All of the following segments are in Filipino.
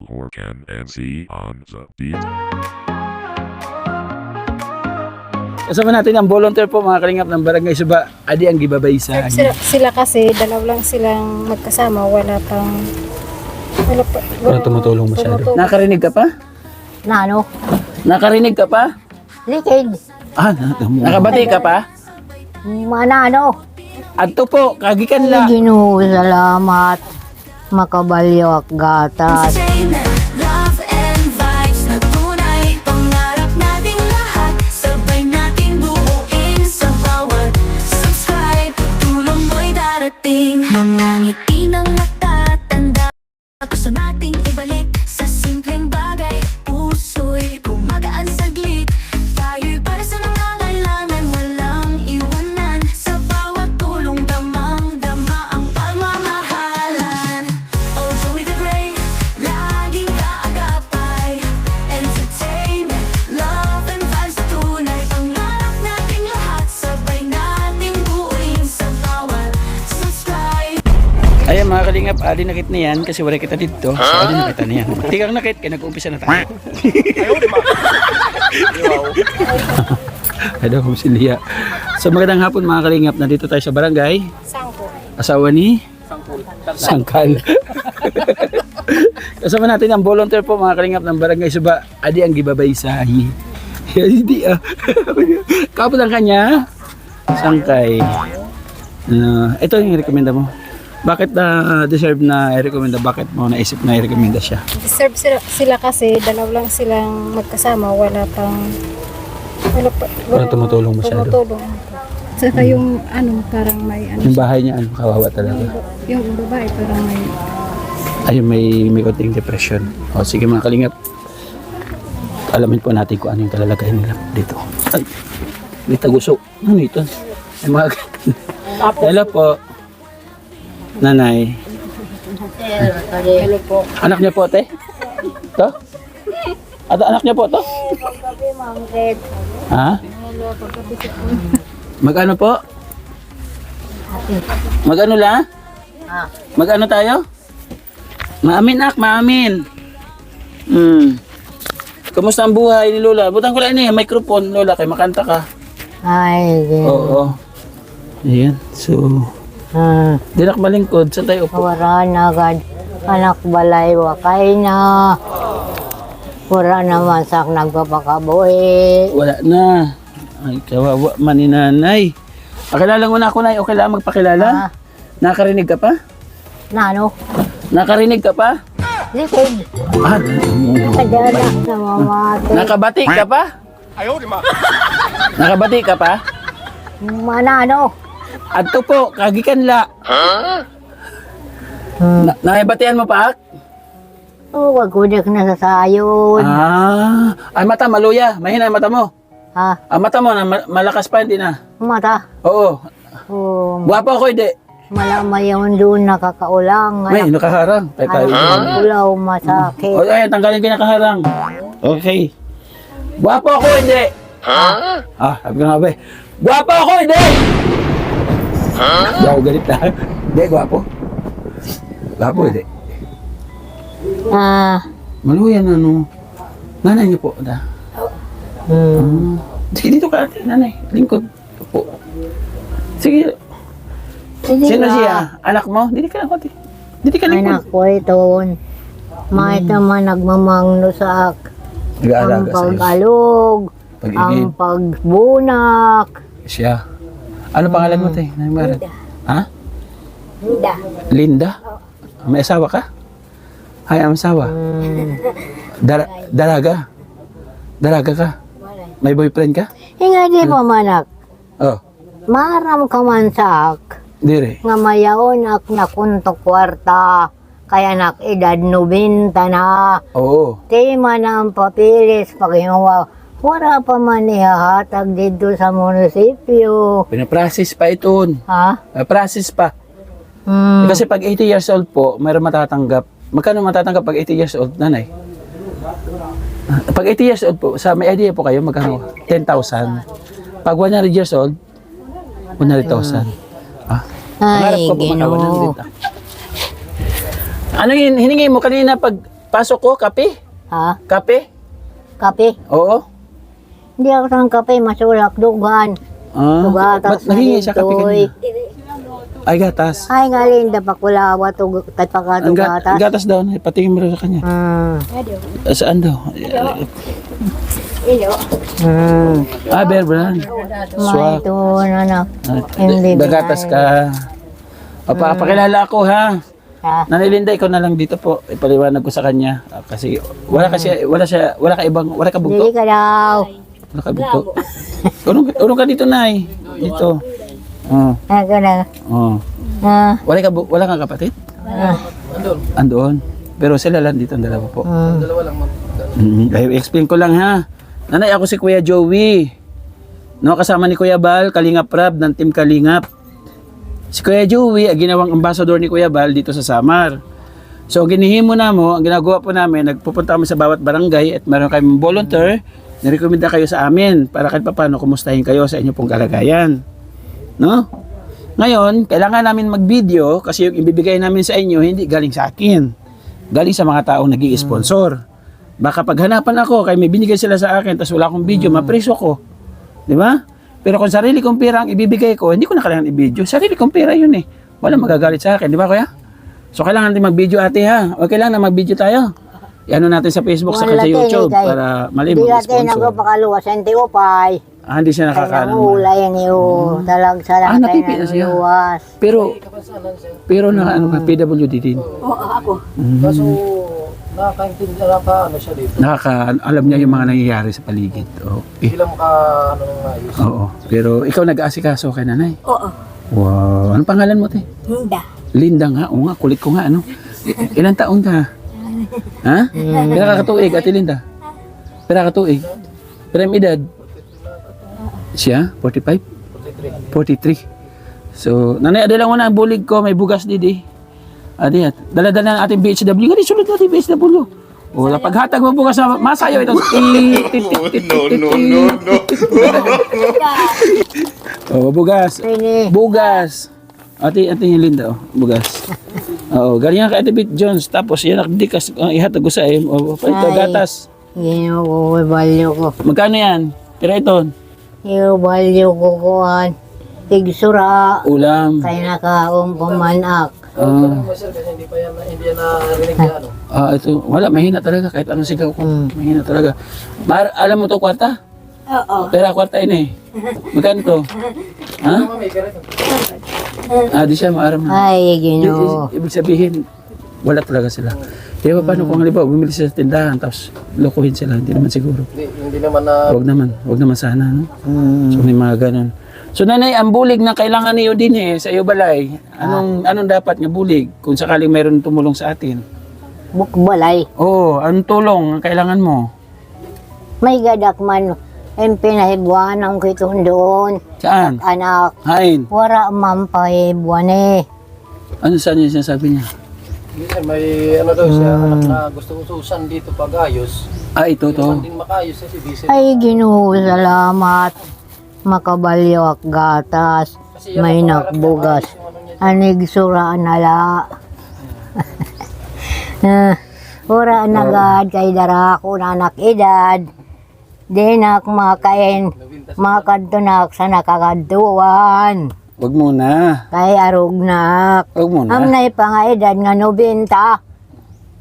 Horcan NC on the beat. Kasama natin ang volunteer po mga kalingap ng Barangay Suba. Adi ang gibabay sa Sila kasi, dalaw lang silang magkasama, wala tumutulong masyado. tumutulong. Nakarinig ka pa? Na ano? Nakarinig ka pa? Likid. Nakabati ka pa? Mana ano? Adto po, kagikan la. Ginoo, salamat. Makabalyo ak gatas. Entertainment, love and vibes na tunay. Pangarap nating lahat, sabay nating buuin sa bawat subscribe. Tulong mo'y darating, mga ngiti ng matatanda. Gusto nating ibalik sa simpleng bagay. Puso'y gumagaan saglit. Tayo'y para sa nangangailangan, walang iwanan. Sa bawat tulong damang-dama ang pagmamahalan. Oh, Joey the Great, laging kaagapay. Entertainment, love and vibes na tunay. Pangarap nating lahat, sabay nating buuin sa bawat subscribe. Ayan mga kalingap, adi nakit na yan kasi wala kita dito. So adi nakita na yan. Di kang nakit, kaya nag-umpisa na tayo. Ayaw, humsiliya. So magandang hapon mga kalingap, nandito tayo sa barangay. Sangko. Asawa ni? Sangkal. Kasama natin ang volunteer po mga kalingap ng Barangay Suba. Adi ang gibabay sa hindi kapot ang kanya. Sangkay. Ito yung rekomenda mo. Bakit deserve na i-recommenda? Bakit mo naisip na i-recommenda siya? Deserve sila kasi, dalaw lang silang magkasama, wala tumutulong masyado. tumutulong. Saka yung parang may Yung bahay niya, kawawa talaga. yung babae parang may Ayun, may konting depression. O sige mga kalingap. Alamin po natin kung ano yung kalalagayan nila dito. Ay, may taguso. Ano ito? Ay mga hello po. Nanay. Hello po. Anak niya po, te? To? Anak niya po to? Ha? Magano po? Magano la? Magano tayo? Maamin ak, maamin. Kumusta ang buhay ni Lola? Butang ko lang ini, microphone Lola, kay makanta ka. Ay, Oo. Ayan, so di na malingkod, saan tayo upo? wala na agad. Anak balay, wakay na. Wala naman sak nagpapakabuhi. Wala na. Ay, kawawa man ni nanay. Pakilala mo na ako, nay. Okay lang magpakilala? Nakarinig ka pa? Na ano? Nakarinig ka pa? Likid. Nakabati Namamati. ka pa? Nakabati ka pa? Mana ano? Adto po, kagikan la. Nakibatian mo pa? Oh, wag ko na sasayon. Ay mata, maluya. Mahina ang mata mo. Ha? Ang mata mo, malakas pa, hindi na. Mata. Oo. Oh, Guwapo ako, hindi. malamay yun doon nakakaulang. May, nakaharang. Tayo tayo. Ulaw, masakit. O, ay, tanggalin ko yung nakaharang. Okay. Guwapo ako, hindi. Sabi ko nga ba eh. Guwapo ako, hindi. Hindi ako galit na. Hindi, guwapo. Guwapo, hindi. Maluyan, nanay niyo po. Sige, dito ka, nanay. Lingkod. Po. Sige. Sino siya? Anak mo? Dito ka lang, konti. Dito ka lingkod. Anak ko ito. May naman nagmamangno sa ang Nag-aalaga sa'yo. pag-alog, Pag-ibig. ang pagbunak. Siya. Ano pangalan mo, te? Nanay Marat? Ha? Linda. Linda? May asawa ka? Ay, ang asawa. Dalaga? Dalaga ka? May boyfriend ka? Nga di pa manak. Oh, Maram ka man sa dire. nga mayaon ak nakunto kwarta. Kaya nak edad 90 na. Oo. Di man ang papilis paghinuwa. Wala pa man ihahatag dito sa munisipyo. Pinaprocess pa ito. Ha? Process pa. Kasi pag 80 years old po, mayroon matatanggap. Magkano matatanggap pag 80 years old, nanay? Pag 80 years old po, may idea po kayo, magkano? 10,000. Pag 100 years old, 100,000. Pangarap Ay, ko po Ginoo. Ano yun, hiningi mo kanina pag Pasok ko, kape? Ha? Kape? Kape? Oo. Hindi ako ng kape, masulak, dugan. Ba't nahingi siya kape kanina? Ay, gatas. Ay, galing, dapakulawa, Ang gatas. gatas daw, patingin mo rin sa kanya. Saan daw? Bear brand. May ito, anak. Hindi Bagatas ka. Pakilala ako ha. Ha? Nanay Linda, ikaw na lang dito po. Ipaliwanag ko sa kanya. Kasi wala ka bugto. Hindi ka daw. Wala ka bugto. Urong ka dito, Nay. Dito. Oh. Ako na. Oh. Wala kang kapatid? Andoon. Pero sila lang dito ang dalawa po. Explain ko lang ha. Nanay, ako si Kuya Joey. No, kasama ni Kuya Bal, Kalingap Rab ng Team Kalingap. Si Kuya Joey, ang ginawang ambassador ni Kuya Bal dito sa Samar. So, ginihimo na mo, ang ginagawa po namin, nagpupunta kami sa bawat barangay at meron kami volunteer, nirekomenda kayo sa amin para kahit paano kumustahin kayo sa inyo pong kalagayan. No? Ngayon, kailangan namin mag-video kasi yung ibibigay namin sa inyo, hindi galing sa akin. Galing sa mga taong nag-i-sponsor. Baka paghanapan ako, kaya may binigay sila sa akin, tapos wala akong video, mapreso ko. Di ba? Pero kung sarili kong pera ang ibibigay ko, hindi ko na kailangan i-video. Sarili kong pera yun eh. Wala magagalit sa akin, di ba kuya? So kailangan din mag-video ate ha. O kailangan na mag-video tayo. Iano natin sa Facebook sa YouTube para mali mag-sponsor. Hindi natin nagpakaluwa sa Antiopay. Hindi siya nakakaano. Ay, ulay ang iyo. Talag sa lang napipi na siya. luwas. Pero na ano ka, PWD din. Oo, ako. Kaso nakakaintindi ano siya dito. Alam niya yung mga nangyayari sa paligid. Okay. Bilang ano nang ayos. Oo. Pero ikaw nag-aasikaso kay nanay? Oo. Wow. Anong pangalan mo, te? Hinda. Linda nga. Oo nga, kulit ko nga, ano? Ilang taon ka? Ha? Pira ka katuig, ate Linda? Pira ka katuig? Pira ang edad? Siya? 45? 43. So, nanay, adala mo na ang bulig ko, may bugas didi. Adi, dala-dala ng ating BHW. Nga di, sulod natin BHW. O, paghatag mo bukas na masayo ito. O, bugas. Bugas. Ate Linda, bugas. Oo, galing nga kay Ate Bit Jones. Tapos yan, nakdikas, ihatag ko sa ito, gatas. Ginoo, balyo ko. Magkano yan? Pira ito. Iyo, balyo ko kuhan. Tigsura. Ulam. Kaya nakaong pamanak. Sir, kasi hindi yan narinig na ano. Ito, wala, mahina talaga. Kahit anong sigaw ko, mahina talaga. Alam mo to, kwarta? Oo. Pera, kwarta yun eh. Magkano to? Ha? Di siya maaram na. Ay, ginoo. Ibig sabihin, wala talaga sila. Di ba paano kung halimbawa bumili sila sa tindahan tapos lokohin sila, hindi naman siguro. Hindi naman na Wag naman sana, no? So may mga ganun. So nanay, ang bulig na kailangan niyo din sa iyo balay. Anong dapat nga bulig kung sakaling mayroon tumulong sa atin? Bukbalay. Anong tulong ang kailangan mo? May gadak man. Ang pinahibuan ang kitong doon. Saan? Anak. Hain. Wara man pahibuan eh. Ano saan yung sinasabi niya? minsan may ano daw siya, anak na gusto utusan dito pag ayos. Ito to. Minsan din makayos kasi busy. Ay, Ginoo, salamat. Makabalyo ak gatas. May nakbugas. Anig sura nala. Ora nagad kay darako na anak edad. Dinak makain makadtunak sa nakakaduan. Wag muna. Kay arugnak. Wag muna. Ang naipangaedad nga 90.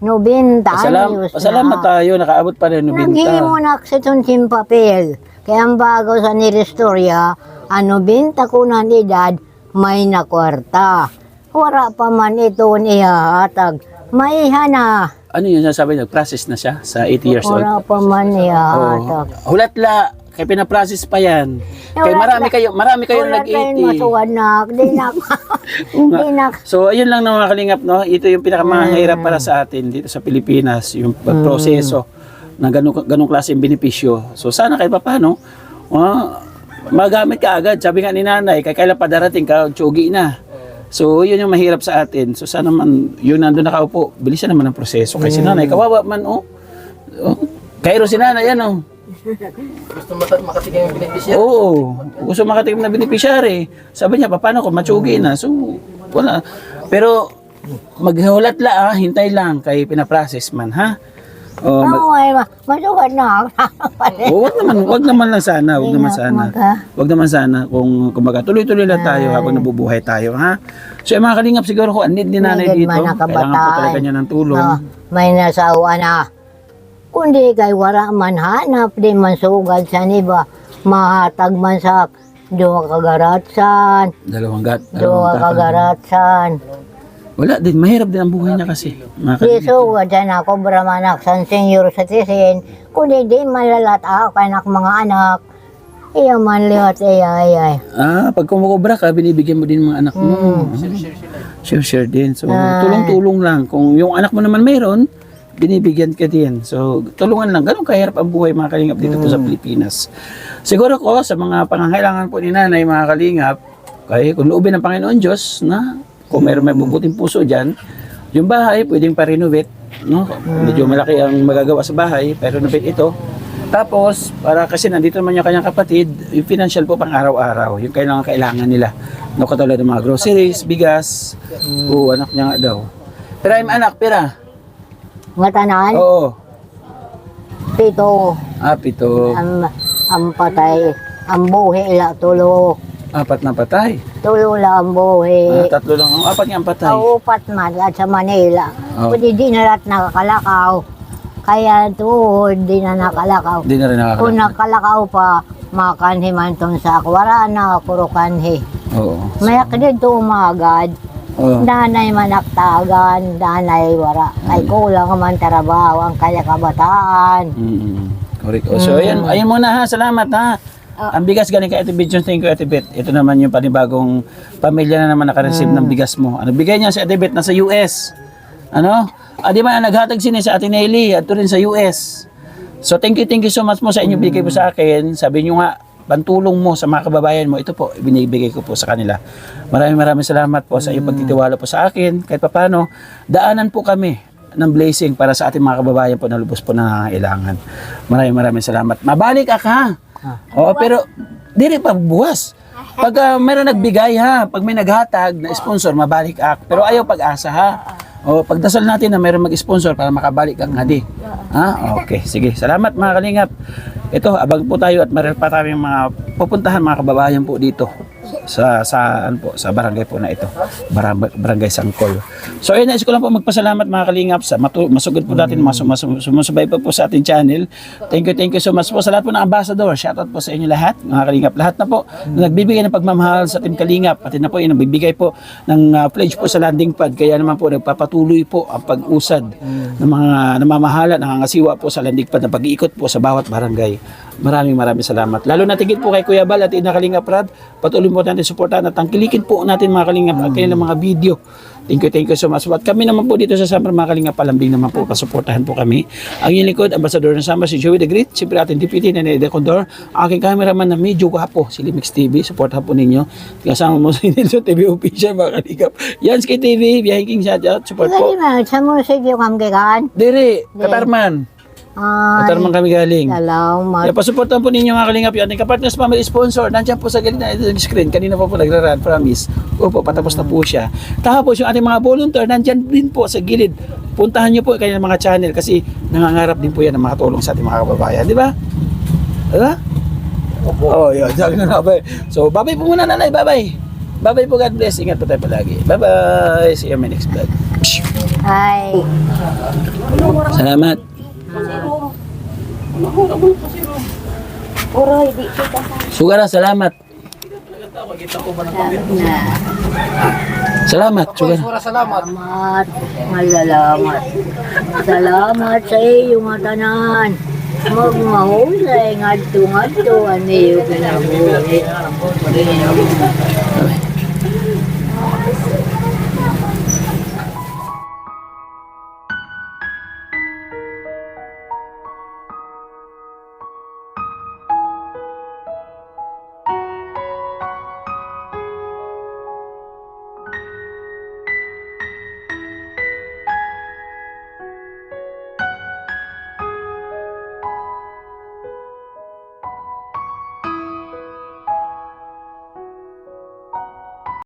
90 ayos Pasalamat tayo, nakaabot pa rin 90. Naghihimo na sa tunsim papel. Kaya ang bago sa nirestorya, ano 90 ko na edad, may nakwarta. Wala pa man ito ihahatag. May na. Ano yun sasabi niya? Process na siya sa 80 years old? Wala pa man ihahatag. Hulatla. Kaya pinaprocess pa yan. Kaya marami kayo nag-80. Masuwanak. Dinak. So, ayun lang na mga kalingap, no? Ito yung pinakamahirap para sa atin dito sa Pilipinas, yung pagproseso ng ganong klaseng benepisyo. So, sana kahit paano, magamit ka agad. Sabi nga ni nanay, kailan pa darating ka, tsugi na. So, yun yung mahirap sa atin. So, sana man, yun nandun nakaupo, bilisan naman ang proseso. Kasi si nanay, kawawa man, Kairo si nanay, yan, Gusto makatikim yung benepisya. Oo, gusto makatikim na beneficiary. Sabi niya, paano kung matsugi na? So, wala. Pero, maghulat la hintay lang kay pinaprocess man ha. O, Ay, masugat na ako. wag naman lang sana, wag naman sana. Wag naman sana kung kumbaga tuloy-tuloy lang tayo habang nabubuhay tayo ha. So yung mga kalingap siguro kung need ni nanay May dito, man kailangan po nakabataan. talaga niya ng tulong. Na, may nasawa na. Kundi kay wala man hanap, di man sugad sa iba. Mahatag man sa duwa kagaratsan, Dalawang duwa tatay. kagaratsan. Wala din, mahirap din ang buhay niya kasi. Mga Di kalingap. sugad sa ako, bramanak, san senior citizen. Kundi di malalat ako, kanak mga anak. Iya man liwat, ay. Pag kumukubra ka, binibigyan mo din mga anak mo. Share din. So, tulong-tulong lang. Kung yung anak mo naman mayroon, binibigyan ka din. So, tulungan lang. Ganun kahirap ang buhay mga kalingap dito po sa Pilipinas. Siguro ko, sa mga pangangailangan po ni nanay, mga kalingap, kaya kung loobin ng Panginoon Diyos, na kung mayroon may bubuting puso dyan, yung bahay, pwedeng pa-renovate. No? Medyo malaki ang magagawa sa bahay, pa-renovate ito. Tapos, para kasi nandito naman yung kanyang kapatid, yung financial po pang araw-araw, yung kailangan nila. No, katulad ng mga groceries, bigas, o anak niya nga daw. Pero yung anak, pera. Ngatanan, Oo. pito, Pito. ang patay, ang buhi ila tulo. 4 na patay. Tulo lang ang buhi. 3 lang. 4 nga ang patay. Upat man at sa Manila. Oh. Pwede di na lahat nakakalakaw. Kaya tuhod, di na nakalakaw. Hindi na rin Kung nakakalakad. nakalakaw pa, makanhi man tong sa akwara na puro kanhi. Oo. Mayak dito umagad. Oo. Danay manaktagan, danay wara. Ay kulang man trabaho ang kaya kabataan. Correct. So, ayun muna ha. Salamat ha. Ang bigas galing kay Ate Bet. Thank you, Ate Bet. Ito naman yung panibagong pamilya na naman nakareceive ng bigas mo. Ano bigay niya si Ate Bet? Nasa US. Ano? Di ba naghatag sini sa Ate Nelly at rin sa US. So thank you so much mo sa inyo bigay po sa akin. Sabi niyo nga, pantulong mo sa mga kababayan mo. Ito po, binibigay ko po sa kanila. Maraming salamat po sa iyong pagtitiwala po sa akin. Kahit papano, daanan po kami ng blessing para sa ating mga kababayan po na lubos po na nangangailangan. Maraming salamat. Mabalik ka. Oo, pero dili pa buwas. Pag mayroon nagbigay ha, pag may naghatag na sponsor, mabalik ak. Pero ayaw pag-asa ha. O pagdasal natin na mayroon mag-sponsor para makabalik ang hadi. Ha? Okay, sige. Salamat mga kalingap. Ito, abang po tayo at mayroon pa tayong mga pupuntahan mga kababayan po dito sa barangay po na ito. Barangay Sangkol. So ayun, nais ko lang po magpasalamat mga kalingap sa masugod po natin sumusubay po sa ating channel. Thank you so much po sa lahat po ng ambassador. Shoutout po sa inyo lahat, mga kalingap. Lahat na po na nagbibigay ng pagmamahal sa Team Kalingap. Pati na po yung nagbibigay po ng pledge po sa landing pad. Kaya naman po nagpapatuloy po ang pag-usad ng mga namamahala, nangangasiwa po sa landing pad na pag-iikot po sa bawat barangay. Maraming salamat. Lalo na tigit po kay Kuya Bal at Ina Kalingap Rad. Patuloy po natin suportahan at tangkilikin po natin mga kalingap at kanilang mga video. Thank you so much. At kami naman po dito sa Samar mga kalingap palambing naman po, pasuportahan po kami. Ang inyong likod, Ambassador ng Samar, si Joey the Great, siyempre ating deputy na Nede Condor, aking cameraman na medyo gwapo, si Limix TV, supportahan po ninyo. Kasama mo si Nilso TV Official mga kalingap. Yanski TV, Biyahing King shoutout, support po. Kasi man, sa musik yung kamgikan. Diri, Katarman. Katarman kami galing. Salamat. Kaya pasuportahan po ninyo mga kalingap yung ating kapartners family sponsor. Nandiyan po sa gilid na screen. Kanina po nagra-run, promise. Opo, patapos na po siya. Tapos yung ating mga volunteer, nandiyan din po sa gilid. Puntahan nyo po kanilang mga channel kasi nangangarap din po yan ng makatulong sa ating mga kababayan. Di ba? Diba? Opo. Yun. So, bye-bye po muna nanay. Bye-bye. Bye-bye po. God bless. Ingat po tayo palagi. Bye-bye. See you in my next vlog. Ay. Salamat. Sugara, salamat. Salamat, Sugara. Salamat. Salamat. Salamat sa iyo mga tanan. Magmahusay ngadto-ngadto ano yung pinabuhi.